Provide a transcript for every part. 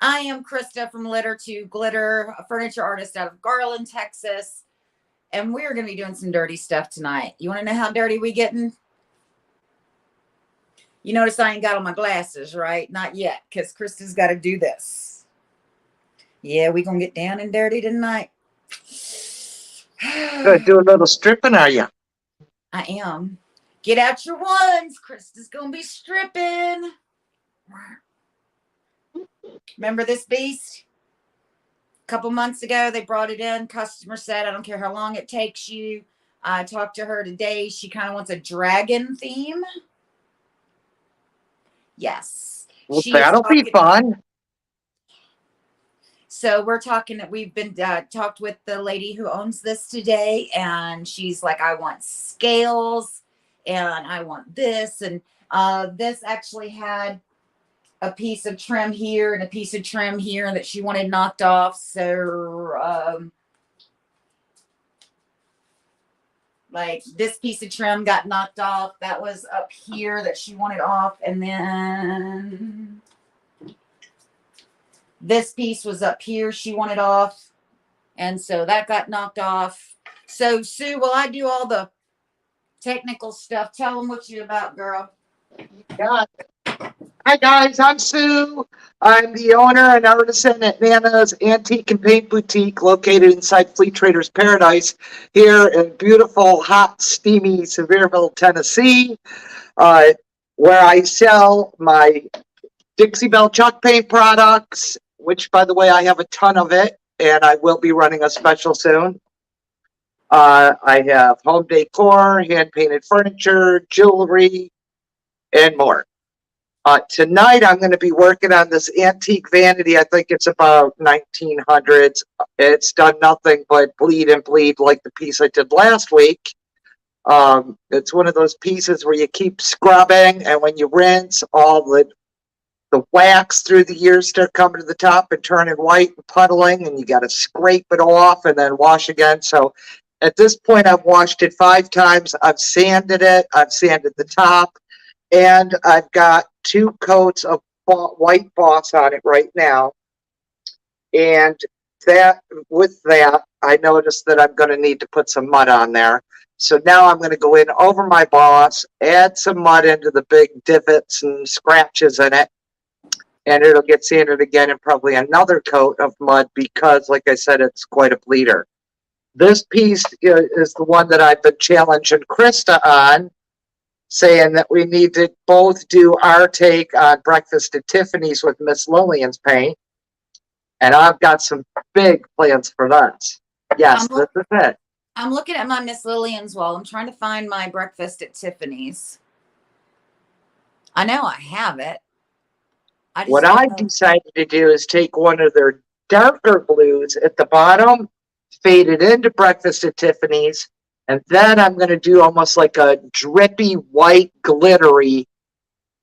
I am Crysta from Litter to Glitter, a furniture artist out of Garland, Texas. And we're going to be doing some dirty stuff tonight. You want to know how dirty we getting? You notice I ain't got on my glasses, right? Not yet, because Krista's got to do this. Yeah, we going to get down and dirty tonight. Gonna do a little stripping, are you? I am. Get out your ones. Krista's going to be stripping. Remember this beast? A couple months ago, they brought it in. Customer said, I don't care how long it takes you. I talked to her today. She kind of wants a dragon theme. Yes. Well, that'll be fun. So we're talking that we've been talked with the lady who owns this today, and she's like, I want scales and I want this. And this actually had a piece of trim here and a piece of trim here that she wanted knocked off. So like this piece of trim got knocked off. That was up here that she wanted off. And then this piece was up here she wanted off. And so that got knocked off. So Sue, while I do all the technical stuff, tell them what you're about, girl. Yeah. Hi guys, I'm Sue. I'm the owner and artisan at Nana's Antique and Paint Boutique, located inside Fleet Traders Paradise here in beautiful, hot, steamy Sevierville, Tennessee, where I sell my Dixie Belle Chuck paint products, which, by the way, I have a ton of it, and I will be running a special soon. I have home decor, hand-painted furniture, jewelry, and more. Tonight, I'm going to be working on this antique vanity. I think it's about 1900s. It's done nothing but bleed and bleed like the piece I did last week. It's one of those pieces where you keep scrubbing, and when you rinse, all the wax through the years start coming to the top and turning white and puddling, and you got to scrape it off and then wash again. So at this point, I've washed it 5 times. I've sanded it. I've sanded the top. And I've got 2 coats of white boss on it right now. And with that, I noticed that I'm going to need to put some mud on there. So now I'm going to go in over my boss, add some mud into the big divots and scratches in it. And it'll get sanded again and probably another coat of mud because, like I said, it's quite a bleeder. This piece is the one that I've been challenging Crysta on, saying that we need to both do our take on Breakfast at Tiffany's with Miss Lillian's paint. And I've got some big plans for that. Yes, this is it. I'm looking at my Miss Lillian's wall. I'm trying to find my Breakfast at Tiffany's. I know I have it. What I decided to do is take one of their darker blues at the bottom, fade it into Breakfast at Tiffany's, and then I'm going to do almost like a drippy, white, glittery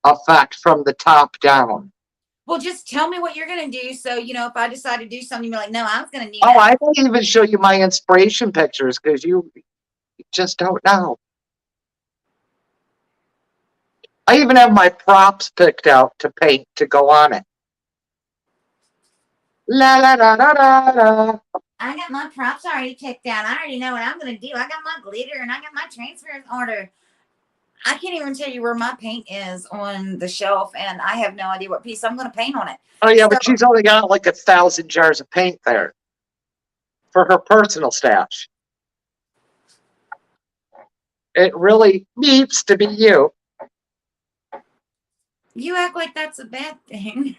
effect from the top down. Well, just tell me what you're going to do. So, if I decide to do something, you're like, no, I was going to need that. I won't even show you my inspiration pictures because you just don't know. I even have my props picked out to paint to go on it. La la la la la la. I got my props already picked out. I already know what I'm going to do. I got my glitter and I got my transfers order. I can't even tell you where my paint is on the shelf, and I have no idea what piece I'm going to paint on it. Oh, yeah, but she's only got like 1,000 jars of paint there for her personal stash. It really needs to be you. You act like that's a bad thing.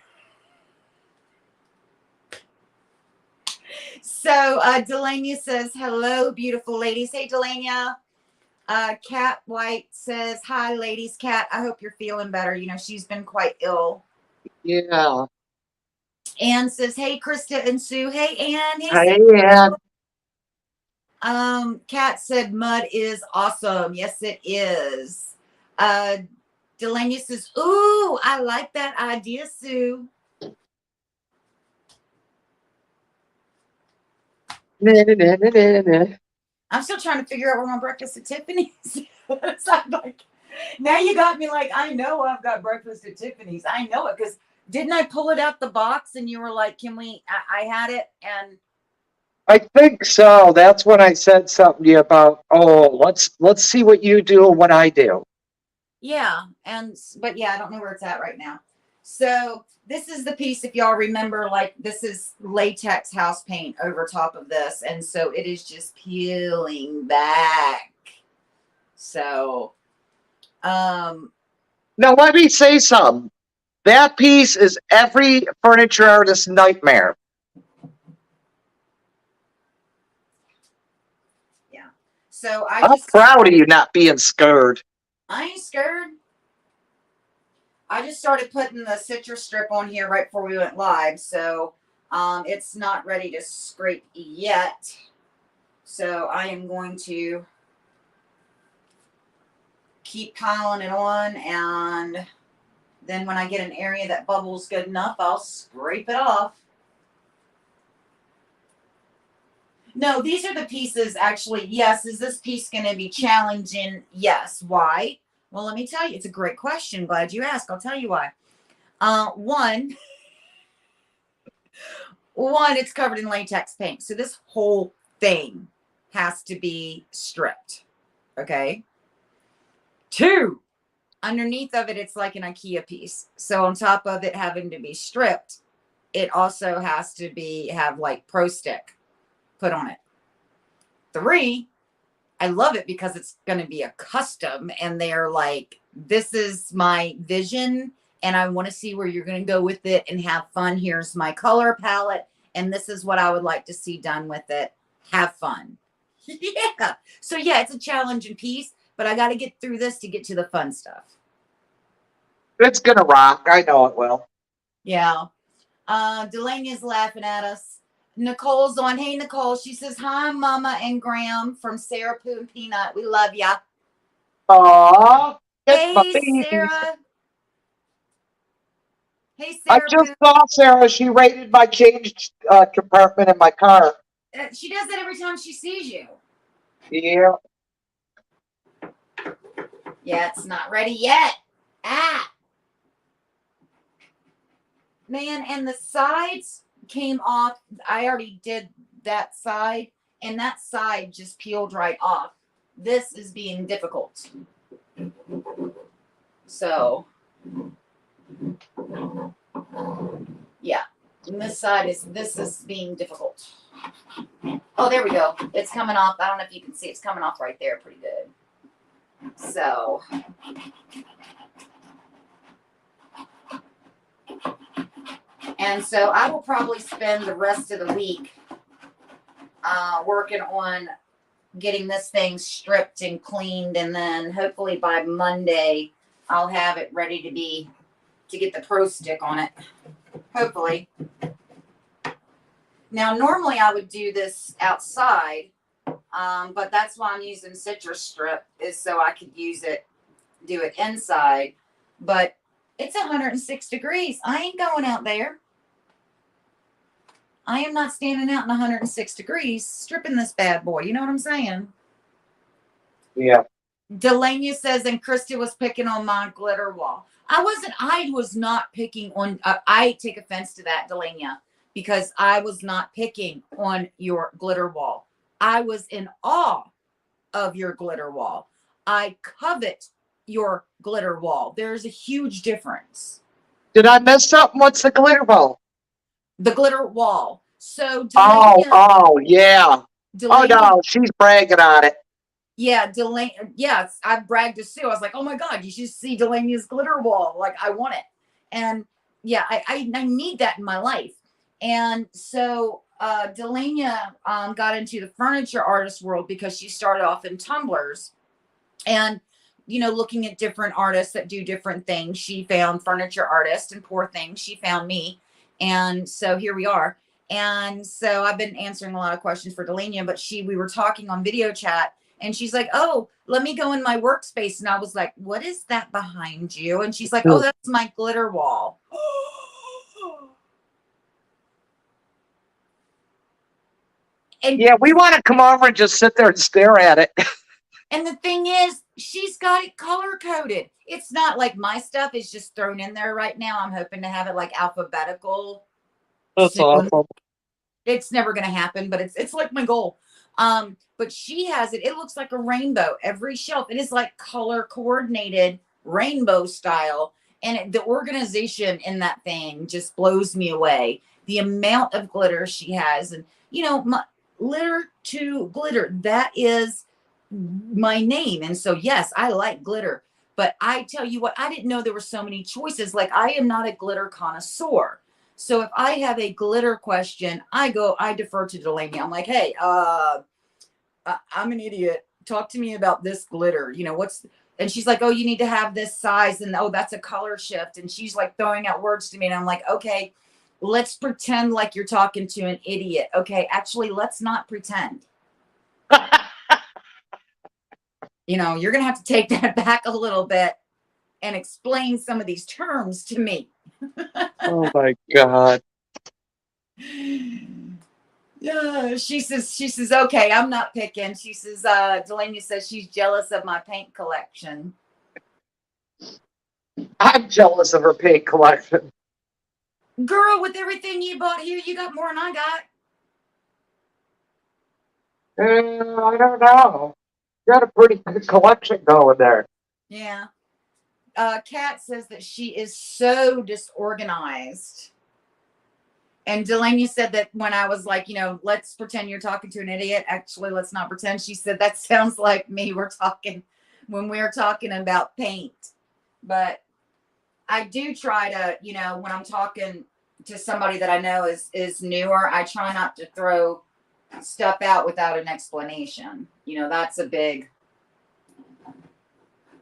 So Delania says, hello, beautiful ladies. Hey, Delania. Kat White says, hi, ladies. Kat, I hope you're feeling better. She's been quite ill. Yeah. Ann says, hey, Crysta and Sue. Hey, Ann. Hey, Ann. Kat said, mud is awesome. Yes, it is. Delania says, ooh, I like that idea, Sue. I'm still trying to figure out where my Breakfast at Tiffany's is. I'm like, now you got me like, I know I've got Breakfast at Tiffany's. I know it because Didn't I pull it out the box and you were like, can we, I had it and I think so. That's when I said something to you about, oh, let's see what you do and what I do. yeah. But yeah, I don't know where it's at right now. So this is the piece, if y'all remember, like this is latex house paint over top of this. And so it is just peeling back. So, um, Now let me say something. That piece is every furniture artist's nightmare. yeah. So I'm proud of you not being scared. I ain't scared. I just started putting the citrus strip on here right before we went live. So, it's not ready to scrape yet. So I am going to keep piling it on, and then when I get an area that bubbles good enough, I'll scrape it off. No, these are the pieces actually. Yes, is this piece going to be challenging? Yes. Why? Well, let me tell you. It's a great question. Glad you asked. I'll tell you why. One, it's covered in latex paint. So this whole thing has to be stripped. Okay. Two, underneath of it, it's like an IKEA piece. So on top of it having to be stripped, it also has to have like Pro Stick put on it. Three, I love it because it's going to be a custom and they're like, this is my vision and I want to see where you're going to go with it and have fun. Here's my color palette and this is what I would like to see done with it. Have fun. Yeah. So yeah, it's a challenging piece, but I got to get through this to get to the fun stuff. It's gonna rock. I know it will. Yeah. Delania's laughing at us. Nicole's on. Hey, Nicole. She says, hi, Mama and Graham from Sarah Poo and Peanut. We love ya. Aww. Hey, Sarah. Hey, I Sarah just Poo. saw Sarah. She raided my change compartment in my car. She does that every time she sees you. Yeah. Yeah, it's not ready yet. Ah. Man, and the sides came off. I already did that side, and that side just peeled right off. This is being difficult. So, yeah. And this is being difficult. Oh, there we go. It's coming off. I don't know if you can see. It's coming off right there pretty good. So, and so I will probably spend the rest of the week working on getting this thing stripped and cleaned, and then hopefully by Monday I'll have it ready to get the Pro Stick on it. Hopefully. Now, normally I would do this outside, but that's why I'm using citrus strip, is so I could do it inside. But it's 106 degrees. I ain't going out there. I am not standing out in 106 degrees stripping this bad boy. You know what I'm saying? Yeah. Delania says, and Crysta was picking on my glitter wall. I was not picking on, I take offense to that, Delania, because I was not picking on your glitter wall. I was in awe of your glitter wall. I covet your glitter wall. There's a huge difference. Did I miss something? What's the glitter ball? The glitter wall. So Delania, yeah. Delania, Oh no, she's bragging on it. yeah, yes, I've bragged to Sue. I was like, oh my God, you should see Delania's glitter wall. Like, I want it. And yeah, I need that in my life. And so Delania got into the furniture artist world because she started off in tumblers and, looking at different artists that do different things. She found furniture artists, and poor thing, she found me. And so here we are. And so I've been answering a lot of questions for Delania, but we were talking on video chat. And she's like, oh, let me go in my workspace. And I was like, what is that behind you? And she's like, oh, that's my glitter wall. And yeah, we want to come over and just sit there and stare at it. And the thing is, she's got it color coded. It's not like my stuff is just thrown in there right now. I'm hoping to have it like alphabetical That's soon. awesome. It's never going to happen, but it's like my goal. But she has it. It looks like a rainbow. Every shelf. It is like color coordinated rainbow style. And the organization in that thing just blows me away. The amount of glitter she has, and litter to glitter. That is my name. And so, yes, I like glitter. But I tell you what, I didn't know there were so many choices. Like, I am not a glitter connoisseur. So if I have a glitter question, I defer to Delaney. I'm like, hey, I'm an idiot. Talk to me about this glitter. And she's like, oh, you need to have this size. And oh, that's a color shift. And she's like throwing out words to me. And I'm like, okay, let's pretend like you're talking to an idiot. Okay, actually, let's not pretend. You're going to have to take that back a little bit and explain some of these terms to me. Oh my God. Yeah, she says, okay, I'm not picking. She says, Delaney says she's jealous of my paint collection. I'm jealous of her paint collection. Girl, with everything you bought here, you got more than I got. I don't know. You got a pretty good collection going there. Yeah. Kat says that she is so disorganized. And Delaney said that when I was like, let's pretend you're talking to an idiot. Actually, let's not pretend. She said, that sounds like me. When we're talking about paint. But I do try to, when I'm talking to somebody that I know is newer, I try not to throw stuff out without an explanation. That's a big.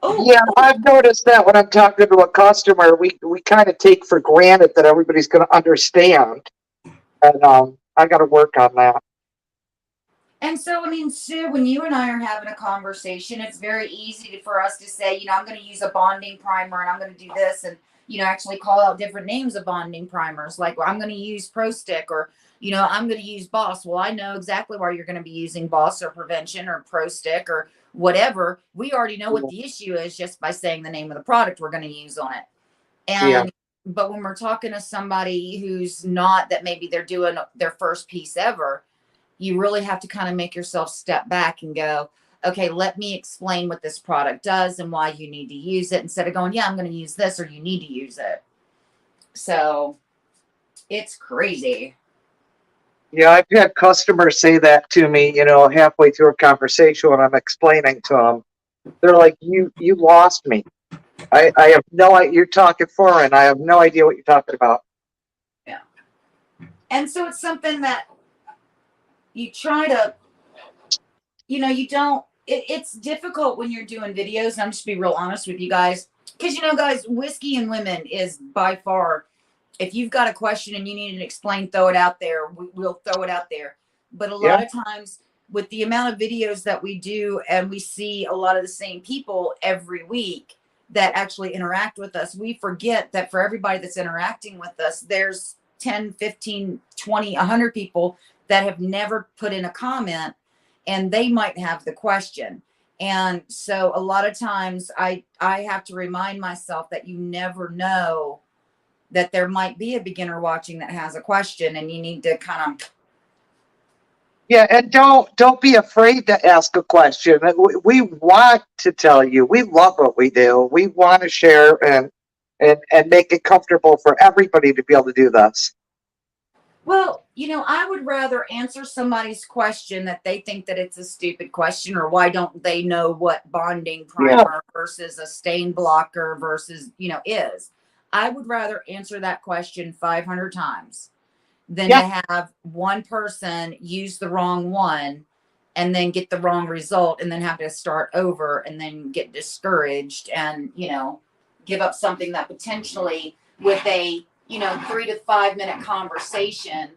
Oh, yeah, I've noticed that when I'm talking to a customer, we kind of take for granted that everybody's going to understand. And I got to work on that. And so, Sue, when you and I are having a conversation, it's very easy for us to say, I'm going to use a bonding primer and I'm going to do this and, actually call out different names of bonding primers. Like, well, I'm going to use Pro Stick or, I'm going to use Boss. Well, I know exactly why you're going to be using Boss or Prevention or Pro Stick or whatever. We already know what the issue is just by saying the name of the product we're going to use on it. And, but when we're talking to somebody who's not, that maybe they're doing their first piece ever, you really have to kind of make yourself step back and go, okay, let me explain what this product does and why you need to use it instead of going, yeah, I'm going to use this or you need to use it. So it's crazy. Yeah, I've had customers say that to me, halfway through a conversation when I'm explaining to them. They're like, you lost me. I have no idea. You're talking foreign. I have no idea what you're talking about. Yeah. And so it's something that you try to, it's difficult when you're doing videos. And I'm just be real honest with you guys. Because, guys, whiskey and women is by far, if you've got a question and you need to explain, throw it out there. We'll throw it out there. But a lot of times with the amount of videos that we do and we see a lot of the same people every week that actually interact with us, we forget that for everybody that's interacting with us, there's 10, 15, 20, 100 people that have never put in a comment and they might have the question. And so a lot of times I have to remind myself that you never know that there might be a beginner watching that has a question and you need to kind of. Yeah, and don't be afraid to ask a question. We want to tell you. We love what we do. We want to share and make it comfortable for everybody to be able to do this. Well, I would rather answer somebody's question that they think that it's a stupid question or why don't they know what bonding primer versus a stain blocker versus, is. I would rather answer that question 500 times than to have one person use the wrong one and then get the wrong result and then have to start over and then get discouraged and, give up something that potentially with a 3 to 5 minute conversation,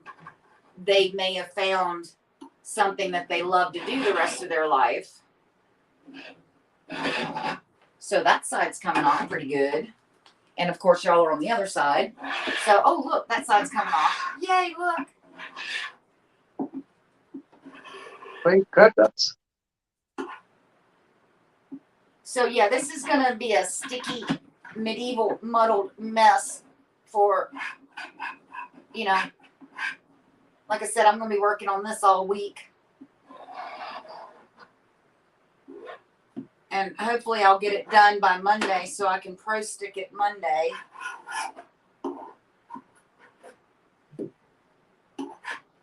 they may have found something that they love to do the rest of their life. So that side's coming on pretty good. And of course, y'all are on the other side. So, oh, look, that side's coming off. Yay, look. Thank goodness. So yeah, this is gonna be a sticky, medieval, muddled mess for, you know, like I said, I'm gonna be working on this all week. And hopefully I'll get it done by Monday so I can pro stick it Monday.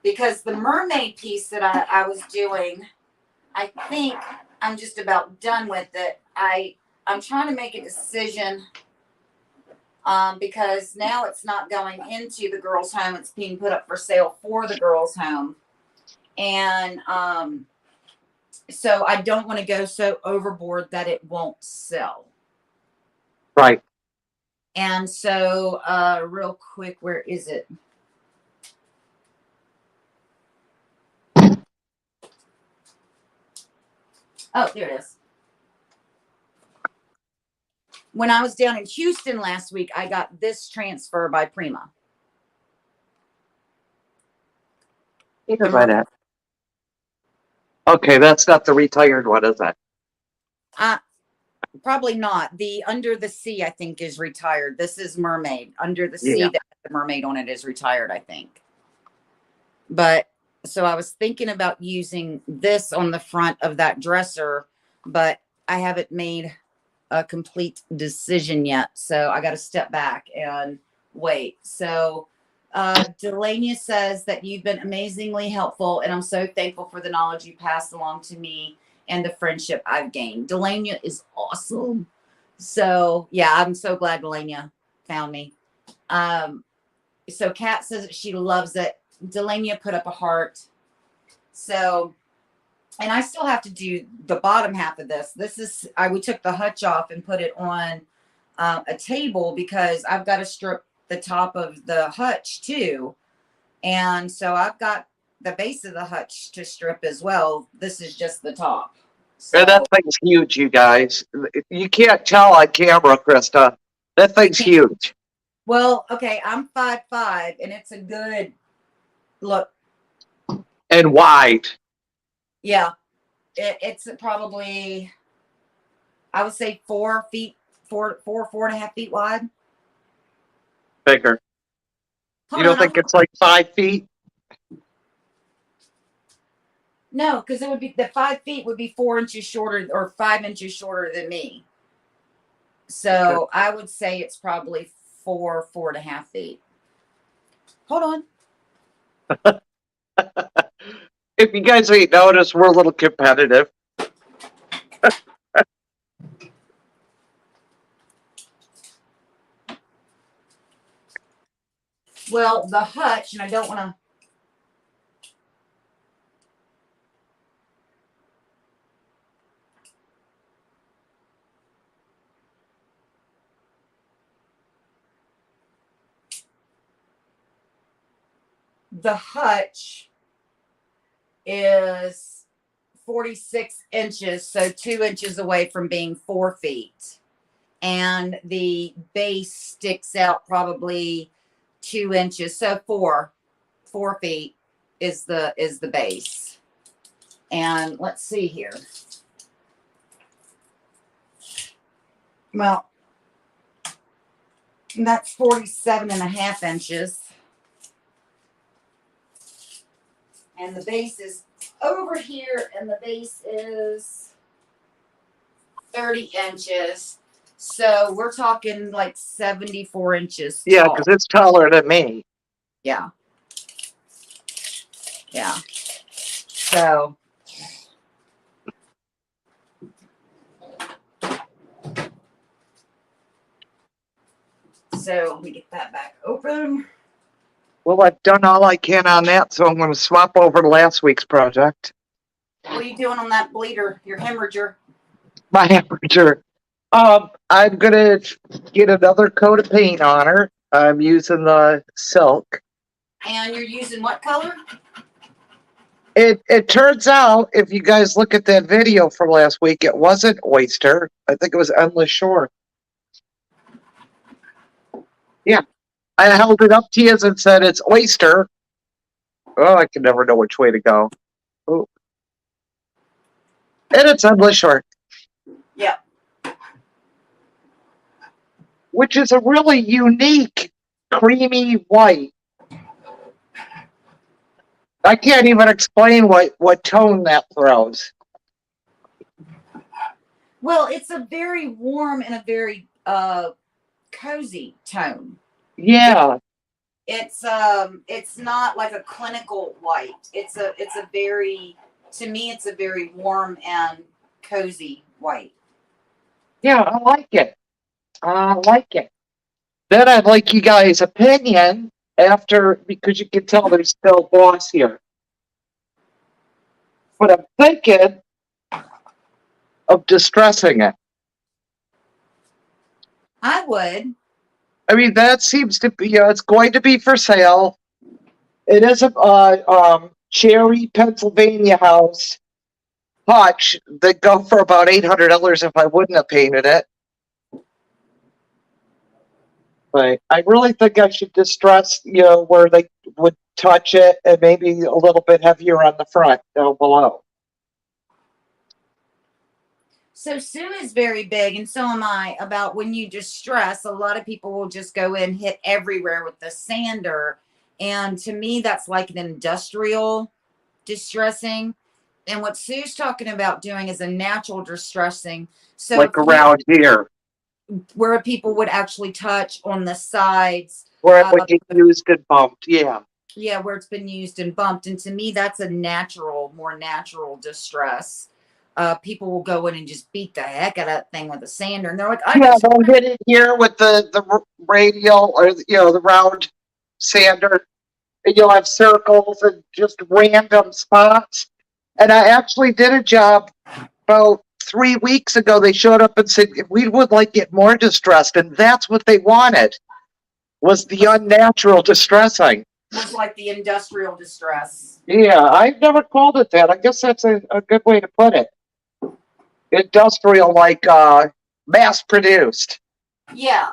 Because the mermaid piece that I was doing, I think I'm just about done with it. I'm trying to make a decision because now it's not going into the girls' home. It's being put up for sale for the girls' home. And so I don't want to go so overboard that it won't sell. Right. And so real quick, where is it? Oh, there it is. When I was down in Houston last week, I got this transfer by Prima. By that. Okay, that's not the retired one, is that? Probably not. The Under the Sea, I think, is retired. This is Mermaid. Under the Sea, that the mermaid on it is retired, I think. But so I was thinking about using this on the front of that dresser, but I haven't made a complete decision yet. So I got to step back and wait. So Delania says that you've been amazingly helpful, and I'm so thankful for the knowledge you passed along to me and the friendship I've gained. Delania is awesome. So yeah, I'm so glad Delania found me. So Kat says that she loves it. Delania put up a heart. So, and I still have to do the bottom half of this. This is, we took the hutch off and put it on a table because I've got to strip the top of the hutch too. And so I've got the base of the hutch to strip as well. This is just the top. So, that thing's huge, you guys. You can't tell on camera, Crysta. That thing's huge. Well, okay, I'm 5'5", and it's a good look. And wide. Yeah, it's probably, I would say 4 feet, 4.5 feet wide. Bigger. You don't think it's like 5 feet? No, because it would be, the 5 feet would be 4 inches shorter or 5 inches shorter than me. So okay. I would say it's probably 4.5 feet. Hold on. If you guys ain't noticed, we're a little competitive. Well, the hutch, and I don't want to. The hutch is 46 inches, so 2 inches away from being 4 feet. And the base sticks out probably 2 inches. So 4 feet is the base. And let's see here. Well, that's 47.5 inches. And the base is over here, and the base is 30 inches. So we're talking like 74 inches tall. Yeah, because it's taller than me. Yeah. Yeah. So. So let me get that back open. Well, I've done all I can on that, so I'm going to swap over to last week's project. What are you doing on that bleeder, your hemorrhager? My hemorrhager. I'm going to get another coat of paint on her. I'm using the silk. And you're using what color? It turns out, if you guys look at that video from last week, it wasn't oyster. I think it was Endless Shore. Yeah. I held it up to you and said it's oyster. Oh, I can never know which way to go. Oh. And it's Endless Shore. Yeah. which is a really unique creamy white. I can't even explain what tone that throws. Well, it's a very warm and a very cozy tone. Yeah, It's not like a clinical white. It's a very, to me it's a very warm and cozy white. yeah, I like it. I like it. Then I'd like you guys' opinion after, because you can tell there's still boss here. But I'm thinking of distressing it. I would. I mean, that seems to be, it's going to be for sale. It is a Cherry, Pennsylvania house. Hutch, that go for about $800 if I wouldn't have painted it. But I really think I should distress, where they would touch it and maybe a little bit heavier on the front down below. So Sue is very big, and so am I, about when you distress, a lot of people will just go in and hit everywhere with the sander. And to me, that's like an industrial distressing. And what Sue's talking about doing is a natural distressing. So Like around here, where people would actually touch on the sides, where it would get used and bumped. Yeah. yeah, where it's been used and bumped. And to me, that's a natural, more natural distress. People will go in and just beat the heck out of that thing with a sander, and they're like, Yeah, they'll hit it here with the radial or, the round sander. And you'll have circles and just random spots. And I actually did a job about 3 weeks ago. They showed up and said, we would like it more distressed. And that's what they wanted, was the unnatural distressing. was like the industrial distress. Yeah, I've never called it that. I guess that's a good way to put it. Industrial, like mass produced. Yeah.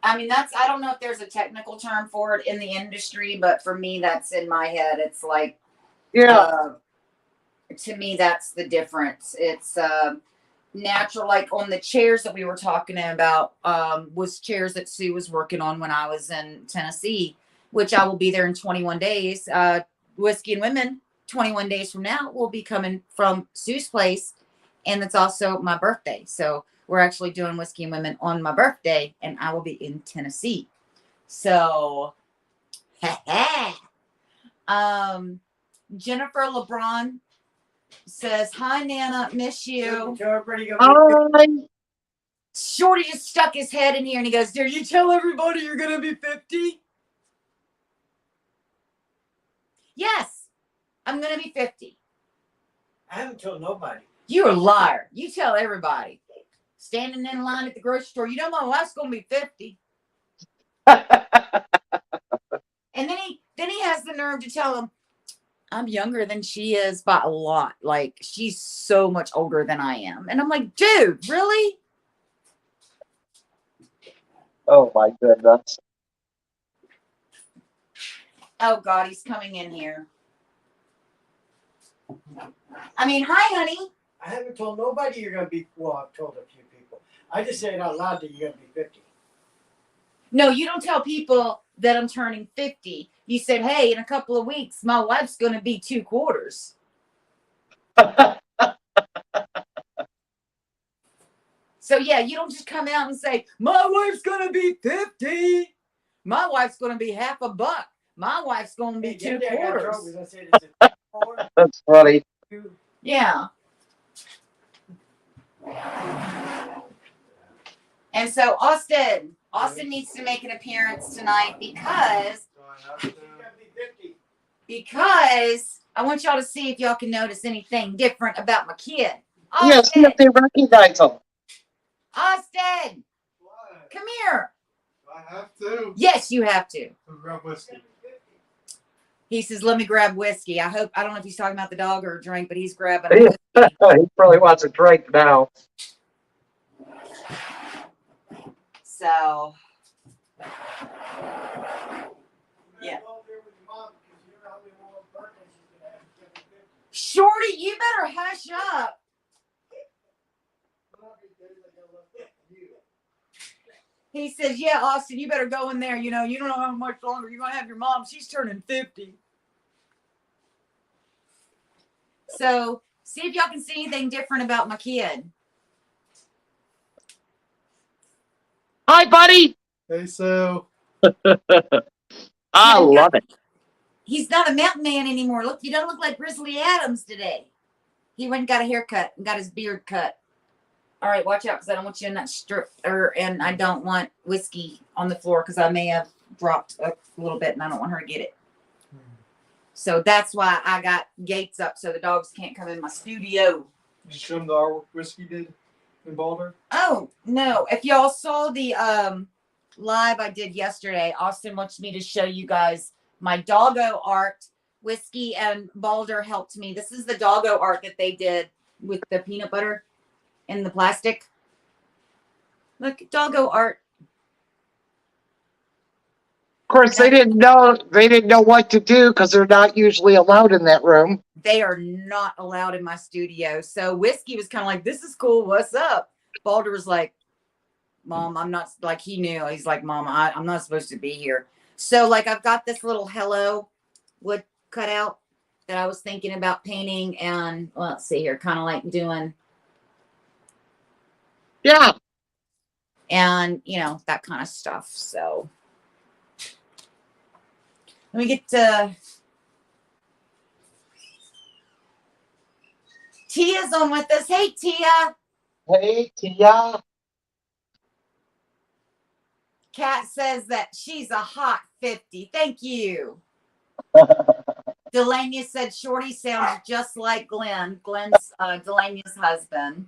I mean, I don't know if there's a technical term for it in the industry, but for me, that's in my head. It's like, Yeah. To me, that's the difference. It's natural, like on the chairs that we were talking about, was chairs that Sue was working on when I was in Tennessee, which I will be there in 21 days. Whiskey and Women, 21 days from now, will be coming from Sue's place. And it's also my birthday. So we're actually doing Whiskey and Women on my birthday, and I will be in Tennessee. So, Jennifer LeBron says, "Hi, Nana, miss you." Shorty just stuck his head in here and he goes, "Dare you tell everybody you're going to be 50? Yes, I'm going to be 50. I haven't told nobody. You're a liar. You tell everybody. Standing in line at the grocery store, you know my wife's going to be 50. And then he has the nerve to tell him, "I'm younger than she is by a lot. Like, she's so much older than I am." And I'm like, dude, really? Oh my goodness. Oh God, he's coming in here. I mean, hi, honey. I haven't told nobody you're going to be, well, I've told a few people. I just say it out loud that you're going to be 50. No, you don't tell people that I'm turning 50. You said, "Hey, in a couple of weeks, my wife's going to be 2/4." So yeah, you don't just come out and say, "My wife's going to be 50. My wife's going to be half a buck. My wife's going to be 2/4." That's funny. Yeah. And so Austin needs to make an appearance tonight because I want y'all to see if y'all can notice anything different about my kid. Austin, Yeah, see if they recognize them. Austin, What? come here. Do I have to? Yes, you have to. Grab whiskey. He says, "Let me grab whiskey." I don't know if he's talking about the dog or a drink, but he's grabbing He whiskey. probably wants a drink now. So, yeah. Shorty, you better hush up. He says, yeah, Austin, you better go in there. You know, you don't know how much longer you're going to have your mom. She's turning 50. So see if y'all can see anything different about my kid. Hi, buddy. Hey, Sue. I love it. He's not a mountain man anymore. Look, you don't look like Grizzly Adams today. He went and got a haircut and got his beard cut. All right, watch out because I don't want you in that strip, and I don't want whiskey on the floor because I may have dropped a little bit and I don't want her to get it. So that's why I got gates up so the dogs can't come in my studio. You show them the artwork Whiskey did in Boulder? Oh, no. If y'all saw the live I did yesterday, Austin wants me to show you guys my doggo art. Whiskey and Balder helped me. This is the doggo art that they did with the peanut butter in the plastic. Look, doggo art. Of course, they didn't know what to do because they're not usually allowed in that room. They are not allowed in my studio. So Whiskey was kind of like, this is cool. What's up? Balder was like, Mom, I'm not, like, he knew. He's like, Mom, I'm not supposed to be here. So, like, I've got this little hello wood cutout that I was thinking about painting. And, well, let's see here, kind of like doing, Yeah. and, you know, that kind of stuff. So, let me get Tia's on with us. Hey, Tia. Hey, Tia. Kat says that she's a hot 50. Thank you. Delania said Shorty sounds just like Glenn. Glenn's Delania's husband.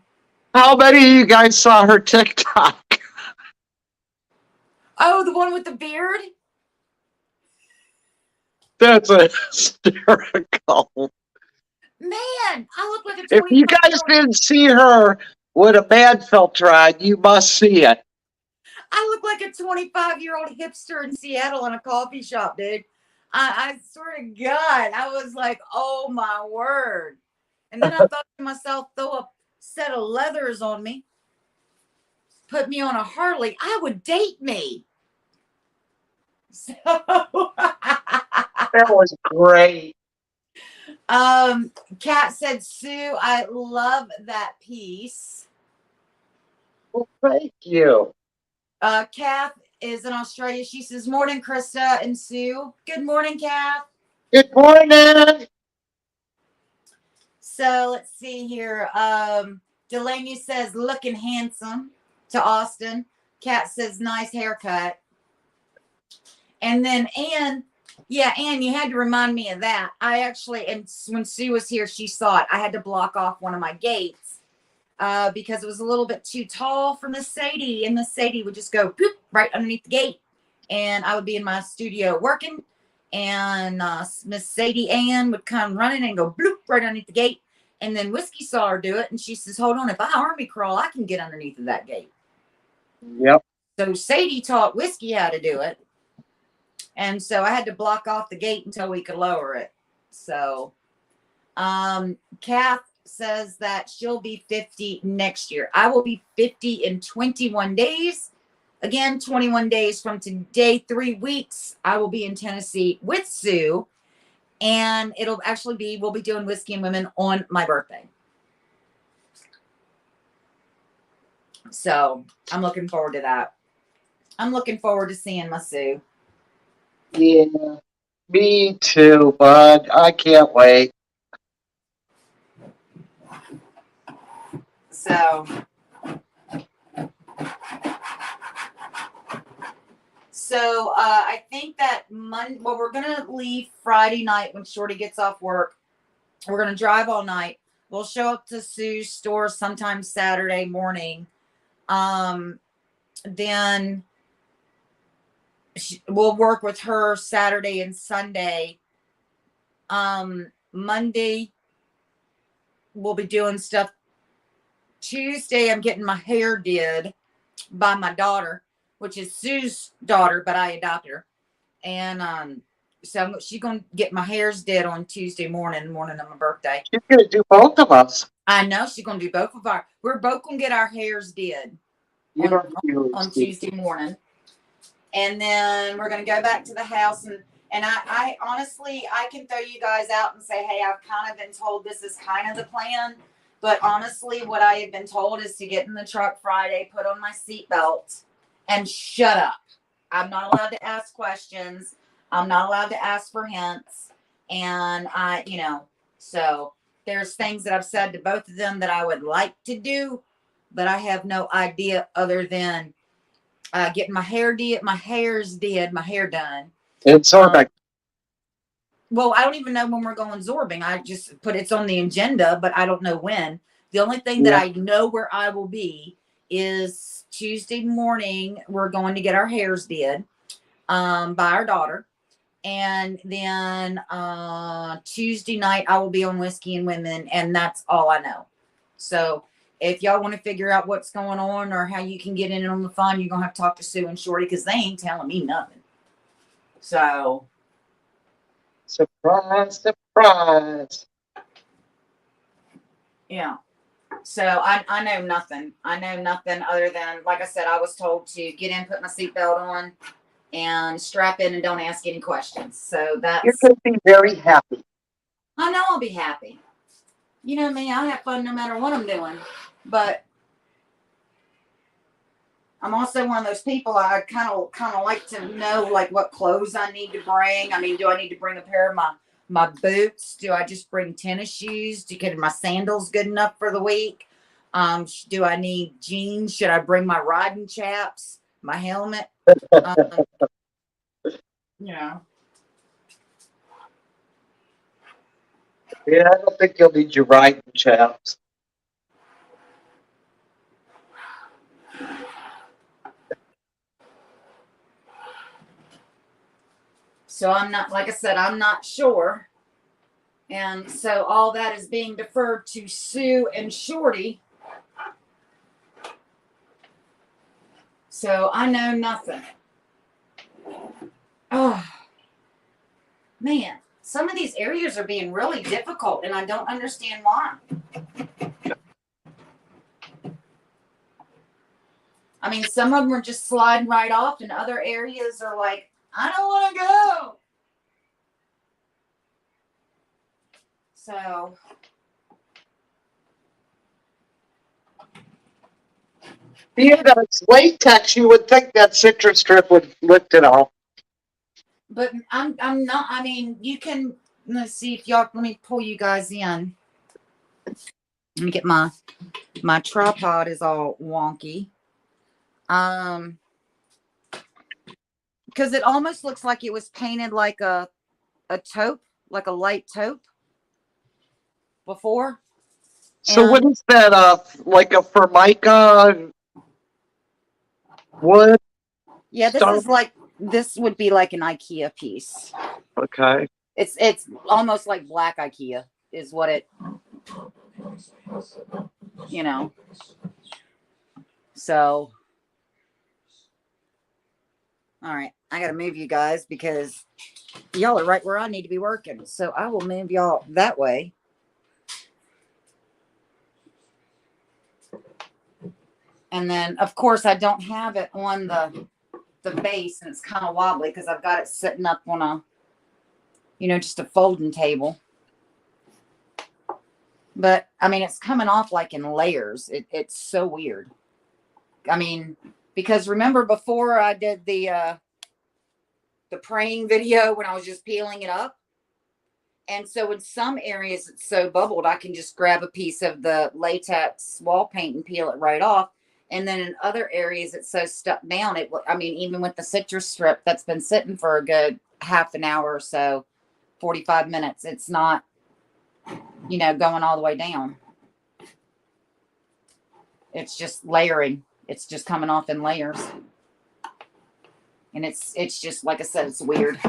How many of you guys saw her TikTok? Oh, the one with the beard? That's hysterical. Man, I look like a 25 If you guys didn't see her with a bad filter on, you must see it. I look like a 25-year-old hipster in Seattle in a coffee shop, dude. I swear to God, I was like, oh my word. And then I thought to myself, throw a set of leathers on me, put me on a Harley, I would date me. So That was great. Kat said, Sue, I love that piece. Well, thank you. Kath is in Australia. She says, morning, Crysta and Sue. Good morning, Kath. Good morning. So let's see here. Delaney says, looking handsome to Austin. Kat says, nice haircut. And then Ann, yeah, Ann, you had to remind me of that. I actually, and when Sue was here, she saw it. I had to block off one of my gates because it was a little bit too tall for Miss Sadie. And Miss Sadie would just go poop right underneath the gate. And I would be in my studio working. And Miss Sadie Ann would come running and go bloop right underneath the gate. And then Whiskey saw her do it. And she says, hold on, if I army crawl, I can get underneath of that gate. Yep. So Sadie taught Whiskey how to do it. And so I had to block off the gate until we could lower it. So Kath says that she'll be 50 next year. I will be 50 in 21 days. Again, 21 days from today, 3 weeks, I will be in Tennessee with Sue. And it'll actually be, we'll be doing Whiskey and Women on my birthday. So I'm looking forward to that. I'm looking forward to seeing my Sue. Yeah, me too, bud. I can't wait. So I think that well, we're gonna leave Friday night when Shorty gets off work. We're gonna drive all night. We'll show up to Sue's store sometime Saturday morning. Then we'll work with her Saturday and Sunday. Monday we'll be doing stuff. Tuesday I'm getting my hair did by my daughter, which is Sue's daughter, but I adopted her. And so she's gonna get my hairs did on Tuesday morning of my birthday. She's gonna do both of us. I know she's gonna do both of our. We're both gonna get our hairs did. You're on cute. Tuesday morning. And then we're going to go back to the house. And I honestly, I can throw you guys out and say, hey, I've kind of been told this is kind of the plan. But honestly, what I have been told is to get in the truck Friday, put on my seatbelt, and shut up. I'm not allowed to ask questions. I'm not allowed to ask for hints. And so there's things that I've said to both of them that I would like to do, but I have no idea other than getting my hair done. And Sorbeck. Well, I don't even know when we're going zorbing. I just put it's on the agenda, but I don't know when. The only thing that I know where I will be is Tuesday morning. We're going to get our hairs did by our daughter. And then Tuesday night I will be on Whiskey and Women, and that's all I know. So if y'all want to figure out what's going on or how you can get in on the fun, you're gonna have to talk to Sue and Shorty because they ain't telling me nothing. So Surprise, surprise. yeah. So I know nothing. I know nothing other than, like I said, I was told to get in, put my seatbelt on, and strap in and don't ask any questions. So that's You're going to be very happy. I know I'll be happy. You know me, I have fun no matter what I'm doing. But I'm also one of those people I kind of like to know like what clothes I need to bring. I mean, do I need to bring a pair of my boots? Do I just bring tennis shoes? Get my sandals good enough for the week? Do I need jeans? Should I bring my riding chaps? My helmet? You know. Yeah, I don't think you'll need your riding chaps. So I'm not, like I said, I'm not sure. And so all that is being deferred to Sue and Shorty. So I know nothing. Oh, man. Some of these areas are being really difficult, and I don't understand why. I mean, some of them are just sliding right off, and other areas are like, I don't want to go. So, Being that it's latex, you would think that citrus strip would lift it off. but I'm not. I mean, you can. Let's see if y'all. Let me pull you guys in. Let me get my tripod is all wonky. Because it almost looks like it was painted like a taupe, like a light taupe before. So And what is that, like a Formica wood? yeah, this would be like an IKEA piece. Okay. It's almost like black IKEA is what it, you know. So, all right, I gotta move you guys because y'all are right where I need to be working. So I will move y'all that way. And then, of course, I don't have it on the base, and it's kind of wobbly because I've got it sitting up on a, just a folding table. But I mean, it's coming off like in layers. It's so weird. I mean, because remember before I did the praying video when I was just peeling it up, and so in some areas it's so bubbled I can just grab a piece of the latex wall paint and peel it right off. And then in other areas it's so stuck down. I mean, even with the citrus strip that's been sitting for a good half an hour or so, 45 minutes, it's not, going all the way down. It's just layering. It's just coming off in layers. And it's just, like I said, it's weird.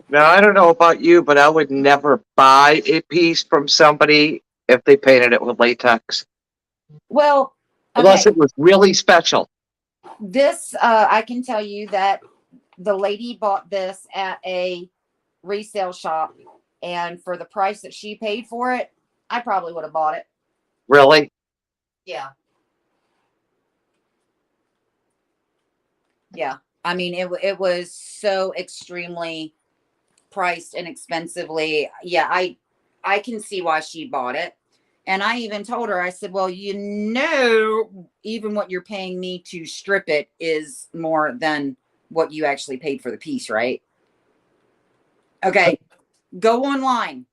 Now, I don't know about you, but I would never buy a piece from somebody if they painted it with latex. Well, okay. Unless it was really special. This, I can tell you that the lady bought this at a resale shop, and for the price that she paid for it, I probably would have bought it. Really? Yeah. Yeah. I mean, it was so extremely priced and expensively. Yeah, I can see why she bought it. And I even told her, I said, well, even what you're paying me to strip it is more than what you actually paid for the piece, right? Okay, go online,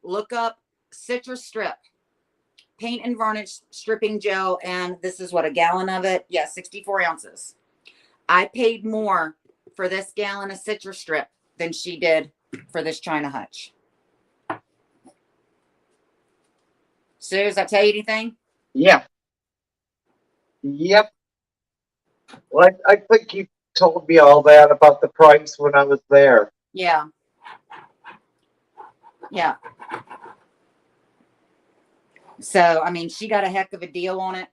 look up citrus strip, paint and varnish stripping gel, and this is what, a gallon of it? Yeah, 64 ounces. I paid more for this gallon of citrus strip than she did for this China hutch. Sue, does that tell you anything? Yeah. Yep. Well, I think you told me all that about the price when I was there. Yeah. Yeah. So, I mean, she got a heck of a deal on it.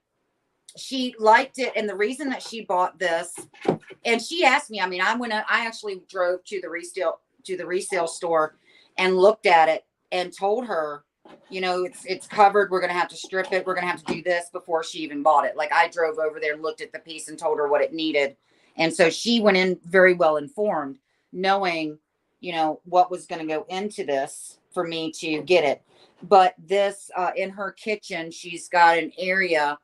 She liked it. And the reason that she bought this, and she asked me, I mean, I actually drove to the resale store and looked at it and told her, it's covered. We're going to have to strip it. We're going to have to do this before she even bought it. Like, I drove over there and looked at the piece and told her what it needed. And so she went in very well informed, knowing, what was going to go into this for me to get it. But this, in her kitchen, she's got an area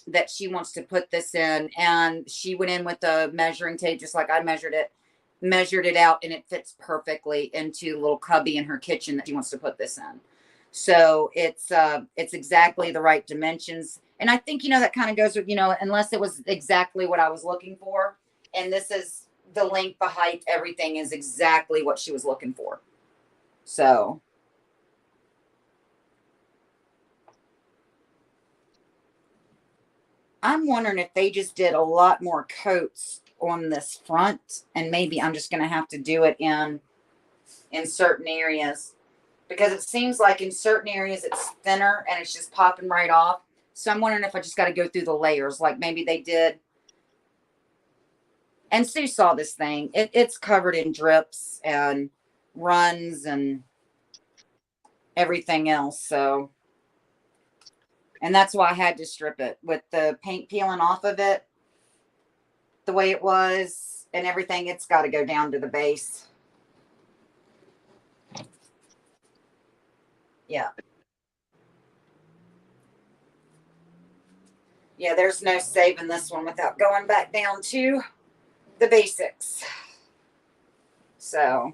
that she wants to put this in, and she went in with a measuring tape just like I measured it out, and it fits perfectly into a little cubby in her kitchen that she wants to put this in. So it's exactly the right dimensions, and I think that kind of goes with, unless it was exactly what I was looking for, and this is the length, the height, everything is exactly what she was looking for. So I'm wondering if they just did a lot more coats on this front, and maybe I'm just going to have to do it in certain areas, because it seems like in certain areas it's thinner and it's just popping right off. So I'm wondering if I just got to go through the layers, like maybe they did. And Sue saw this thing. It's covered in drips and runs and everything else. So, and that's why I had to strip it with the paint peeling off of it the way it was and everything. It's got to go down to the base. Yeah. Yeah, there's no saving this one without going back down to the basics. So,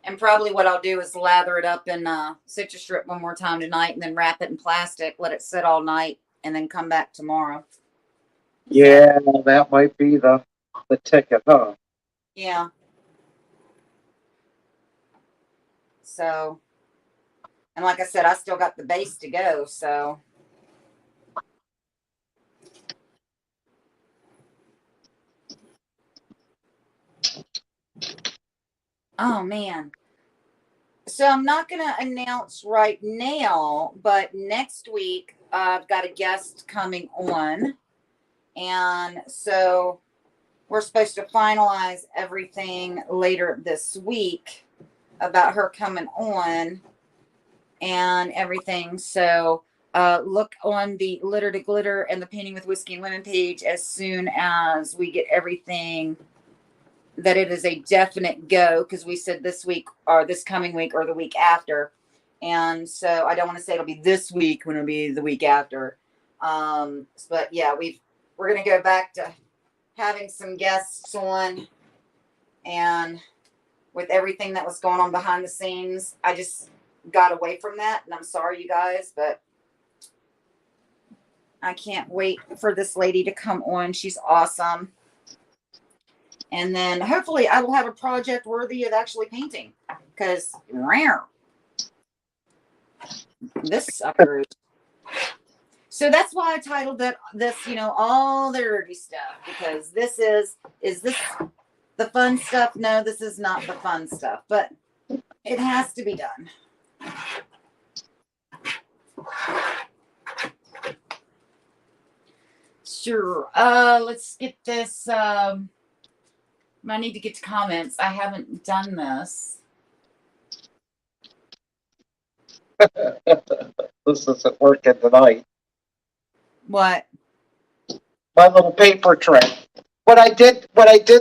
and probably what I'll do is lather it up in citrus strip one more time tonight, and then wrap it in plastic, let it sit all night, and then come back tomorrow. Yeah, that might be the ticket, huh? Yeah. So, and like I said, I still got the base to go. So, oh man. So I'm not going to announce right now, but next week I've got a guest coming on. And so we're supposed to finalize everything later this week about her coming on and everything. So look on the Litter to Glitter and the Painting with Whiskey and Women page as soon as we get everything, that it is a definite go, because we said this week or this coming week or the week after. And so I don't want to say it'll be this week when it'll be the week after. But yeah, we're going to go back to having some guests on, and with everything that was going on behind the scenes, I just got away from that, and I'm sorry, you guys, but I can't wait for this lady to come on. She's awesome. And then hopefully I will have a project worthy of actually painting, because rare, this sucker is. So that's why I titled this, all the dirty stuff, because this is this the fun stuff? No, this is not the fun stuff, but it has to be done. Sure. Let's get this. I need to get to comments. I haven't done this. This isn't working tonight. What? My little paper tray. When I did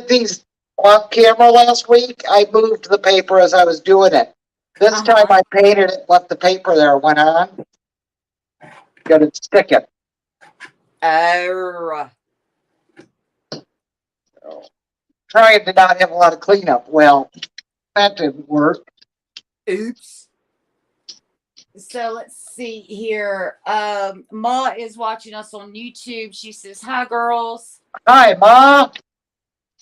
these on camera last week, I moved the paper as I was doing it. This time I painted it, left the paper there, went on. Got it sticking. Oh. Trying to not have a lot of cleanup. Well, that didn't work. Oops. So let's see here. Ma is watching us on YouTube. She says, "Hi, girls." Hi, Ma.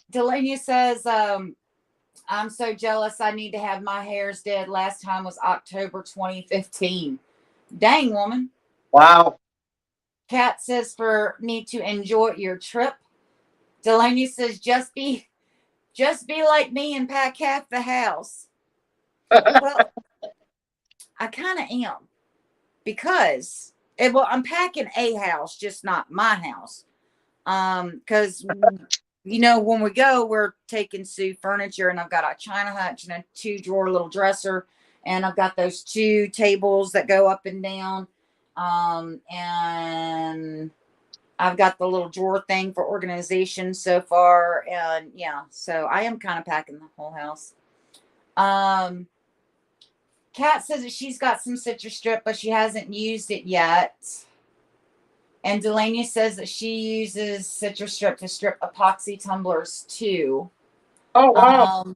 Delania says, "I'm so jealous. I need to have my hairs did. Last time was October 2015. Dang, woman." Wow. Kat says, "For me to enjoy your trip." Delania says, just be like me and pack half the house." Well, I kind of am, because I'm packing a house, just not my house. Because when we go, we're taking Sue furniture, and I've got a china hutch and a 2-drawer little dresser, and I've got those 2 tables that go up and down, and I've got the little drawer thing for organization so far, and yeah, so I am kind of packing the whole house. Kat says that she's got some citrus strip, but she hasn't used it yet. And Delania says that she uses citrus strip to strip epoxy tumblers too. Oh, wow.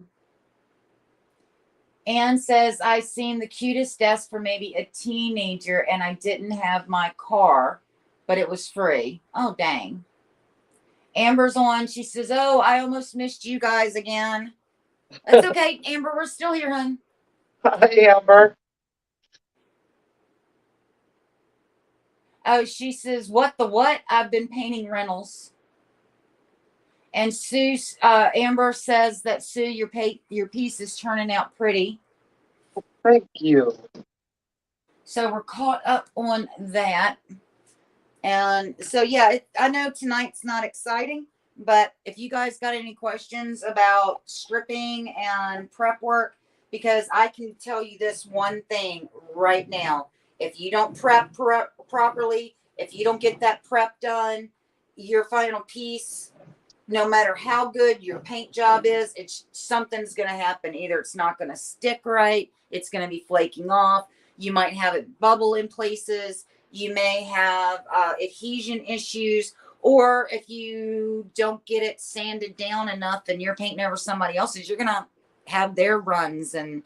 Anne says, "I seen the cutest desk for maybe a teenager, and I didn't have my car, but it was free." Oh, dang. Amber's on. She says, "Oh, I almost missed you guys again." That's okay, Amber. We're still here, hon. Hi, Amber. Oh, she says, "What the what? I've been painting rentals." And Sue, Amber says that, "Sue, your piece is turning out pretty." Thank you. So we're caught up on that. And so, yeah, I know tonight's not exciting, but if you guys got any questions about stripping and prep work, because I can tell you this one thing right now: if you don't prep properly, if you don't get that prep done, your final piece, no matter how good your paint job is, something's going to happen. Either it's not going to stick right, it's going to be flaking off, you might have it bubble in places, you may have adhesion issues, or if you don't get it sanded down enough and you're painting over somebody else's, you're going to have their runs and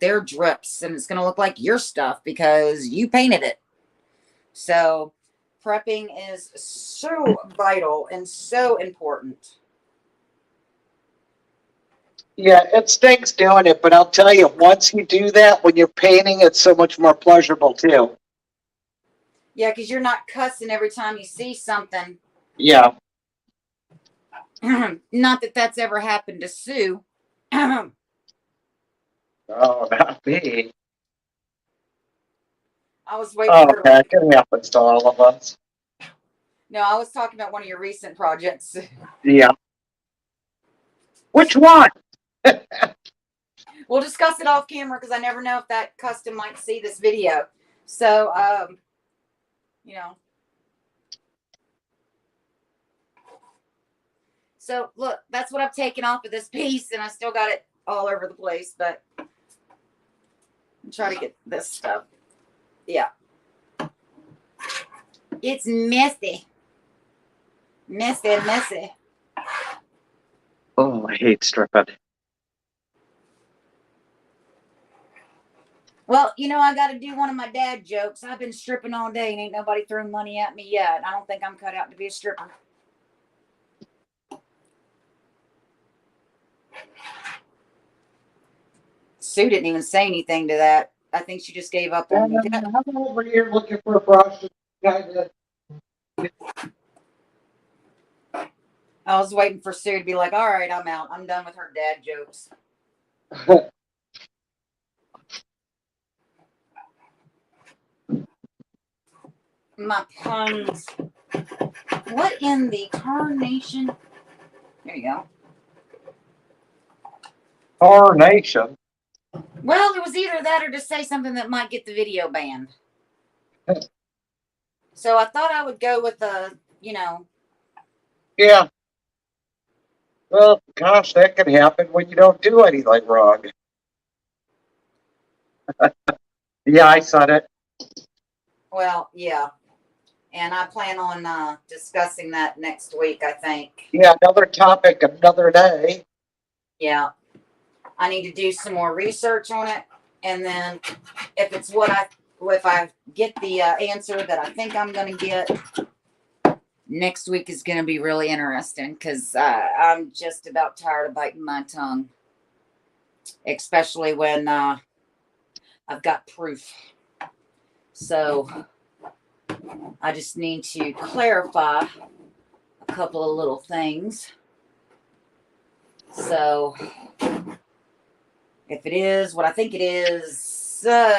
their drips, and it's going to look like your stuff because you painted it. So prepping is so vital and so important. Yeah, it stinks doing it, but I'll tell you, once you do that, when you're painting, it's so much more pleasurable too. Yeah, because you're not cussing every time you see something. Yeah. Not that that's ever happened to Sue. Oh, not me. I was waiting Oh, for her. that can happen to all of us. No, I was talking about one of your recent projects. Yeah. Which one? We'll discuss it off camera, because I never know if that custom might see this video. So, So look, that's what I've taken off of this piece, and I still got it all over the place, but I'm trying to get this stuff. Yeah. It's messy. Messy. Oh, I hate stripping. Well, I got to do one of my dad jokes. I've been stripping all day and ain't nobody thrown money at me yet. I don't think I'm cut out to be a stripper. Sue didn't even say anything to that. I think she just gave up on me. I'm over here looking for a brush. I was waiting for Sue to be like, "All right, I'm out. I'm done with her dad jokes." My puns. What in the tarnation? There you go. Tarnation. Well, it was either that or to say something that might get the video banned. So I thought I would go with the, you know, Yeah. Well, gosh, that can happen when you don't do anything wrong. Yeah, I said it. well, yeah. And I plan on discussing that next week, I think. Yeah, another topic, another day. Yeah. I need to do some more research on it. And then if I get the answer that I think I'm going to get, next week is going to be really interesting because I'm just about tired of biting my tongue, especially when I've got proof. So I just need to clarify a couple of little things. So if it is what I think it is,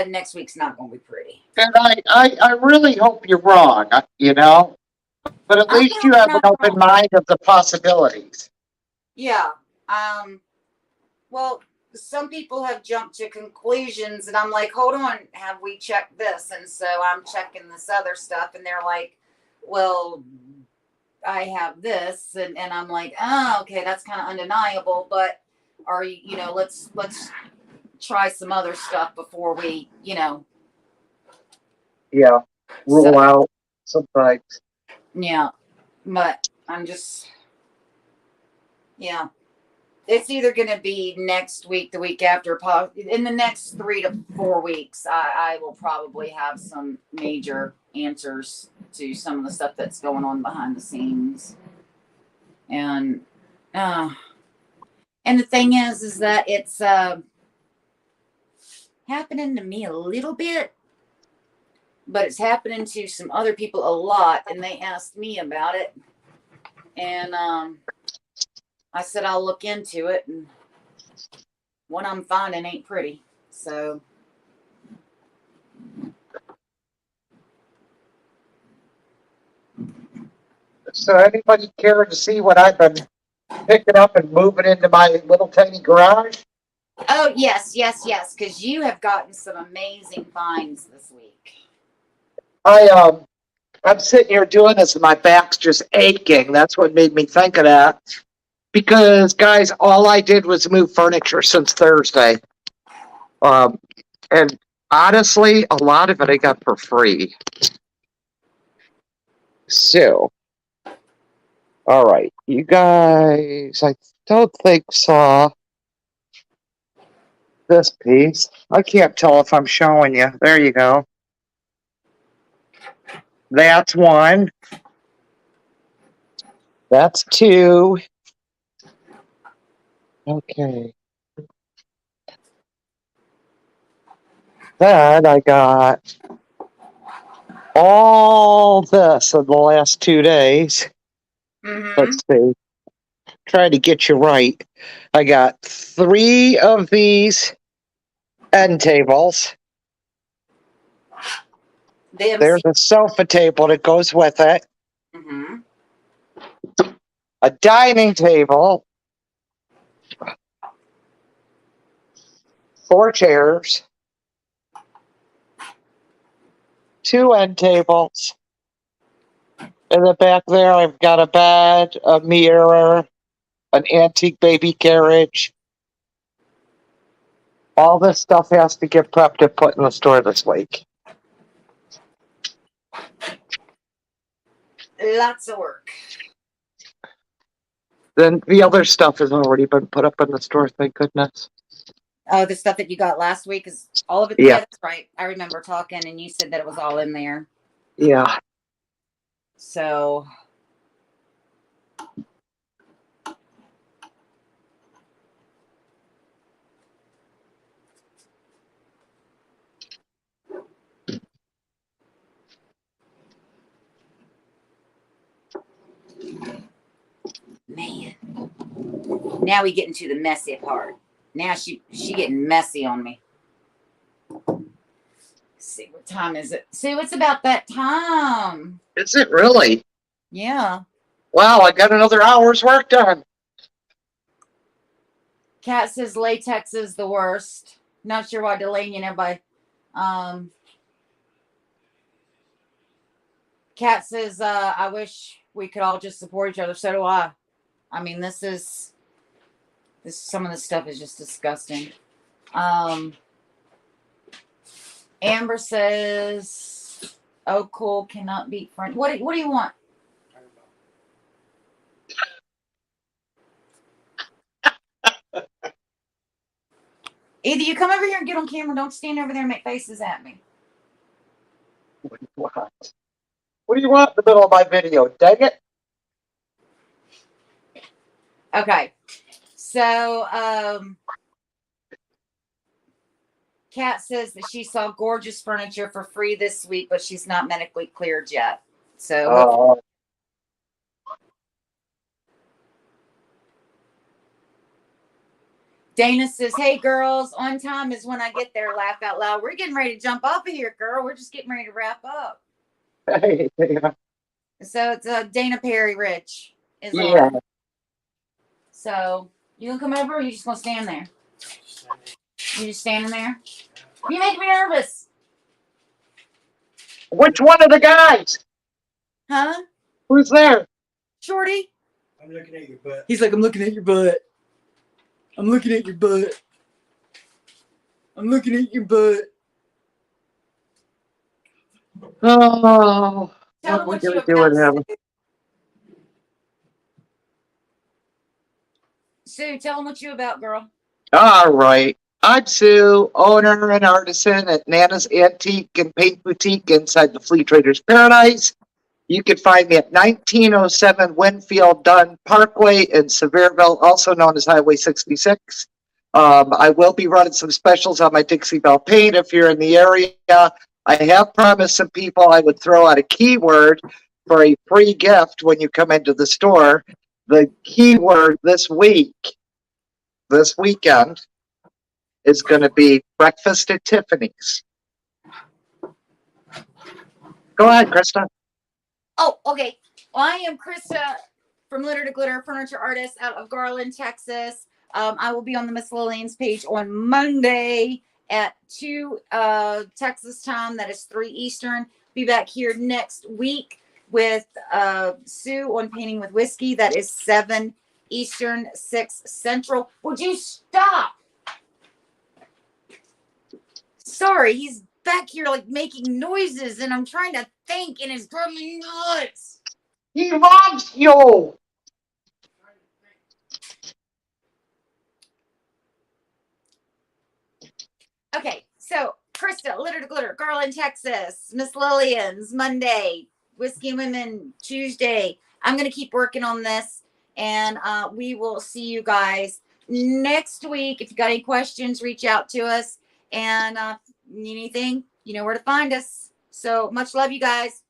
next week's not going to be pretty. And I really hope you're wrong, you know? But at I'm least you have an not open wrong. mind of the possibilities. Yeah. Well, some people have jumped to conclusions, and I'm like, hold on, have we checked this? And so I'm checking this other stuff, and they're like, well, I have this, and I'm like, oh, okay, that's kind of undeniable, but are you know, let's try some other stuff before we, you know. Yeah, So rule out sometimes. yeah, but I'm just, yeah. It's either going to be next week, the week after, in the next 3 to 4 weeks. I will probably have some major answers to some of the stuff that's going on behind the scenes, and uh, the thing is that it's happening to me a little bit, but it's happening to some other people a lot, and they asked me about it, and I said I'll look into it, and what I'm finding ain't pretty, so. So anybody care to see what I've been picking up and moving into my little tiny garage? Oh, yes, yes, yes, because you have gotten some amazing finds this week. I'm sitting here doing this and my back's just aching. That's what made me think of that. Because guys, all I did was move furniture since Thursday. Um, and honestly, a lot of it I got for free. So, all right, you guys, I don't think saw this piece. I can't tell if I'm showing you. There you go. That's one. That's two. Okay. Then I got all this in the last 2 days. Mm-hmm. Let's see. Trying to get you right. I got 3 of these end tables. The There's MC. a sofa table that goes with it. Mm-hmm. A dining table. 4 chairs. 2 end tables. In the back there, I've got a bed, a mirror, an antique baby carriage. All this stuff has to get prepped and put in the store this week. Lots of work. Then the other stuff has already been put up in the store, thank goodness. Oh, the stuff that you got last week is all of it. Yeah. Yeah, that's right. I remember talking, and you said that it was all in there. Yeah. So. Man, now we get into the messy part. Now she getting messy on me. Let's see, what time is it? Sue, it's about that time. Is it really? Yeah. Wow, I got another hour's work done. Kat says latex is the worst. Not sure why Delaney and everybody. Kat says, I wish we could all just support each other. So do I. I mean, this some of this stuff is just disgusting. Amber says, "Oh, cool, cannot beat friend." What do you want? Either you come over here and get on camera. Don't stand over there and make faces at me. What do you want? What do you want in the middle of my video? Dang it. Okay. So, Kat says that she saw gorgeous furniture for free this week, but she's not medically cleared yet. So, Dana says, "Hey girls, on time is when I get there. Laugh out loud. We're getting ready to jump off of here, girl. We're just getting ready to wrap up." Hey, yeah. So it's Dana Perry Rich is Yeah. on. So you gonna come over, or you just gonna stand there? You just standing there? You make me nervous, Which one of the guys? huh? Who's there? Shorty. I'm looking at your butt. He's like, "I'm looking at your butt. I'm looking at your butt. I'm looking at your butt." Oh, Tell what him we what you gonna do with about, him? Sue. Tell him what you about, girl. All right. I'm Sue, owner and artisan at Nana's Antique and Paint Boutique inside the Flea Traders Paradise. You can find me at 1907 Winfield Dunn Parkway in Sevierville, also known as Highway 66. I will be running some specials on my Dixie Belle paint if you're in the area. I have promised some people I would throw out a keyword for a free gift when you come into the store. The keyword this weekend, is going to be breakfast at Tiffany's. Go ahead, Crysta. Oh, okay. Well, I am Crysta from Litter to Glitter, furniture artist out of Garland, Texas. I will be on the Miss Lillian's page on Monday at 2 Texas time. That is 3 Eastern. Be back here next week with Sue on Painting with Whiskey. That is 7 Eastern, 6 Central. Would you stop? Sorry, he's back here like making noises, and I'm trying to think, and it's driving me nuts. He loves you. Okay, so Crysta, Litter to Glitter, Garland, Texas, Miss Lillian's Monday, Whiskey and Women Tuesday. I'm gonna keep working on this, and we will see you guys next week. If you got any questions, reach out to us, and need anything, you know where to find us. So much love, you guys.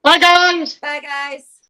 Bye, guys. Bye, guys.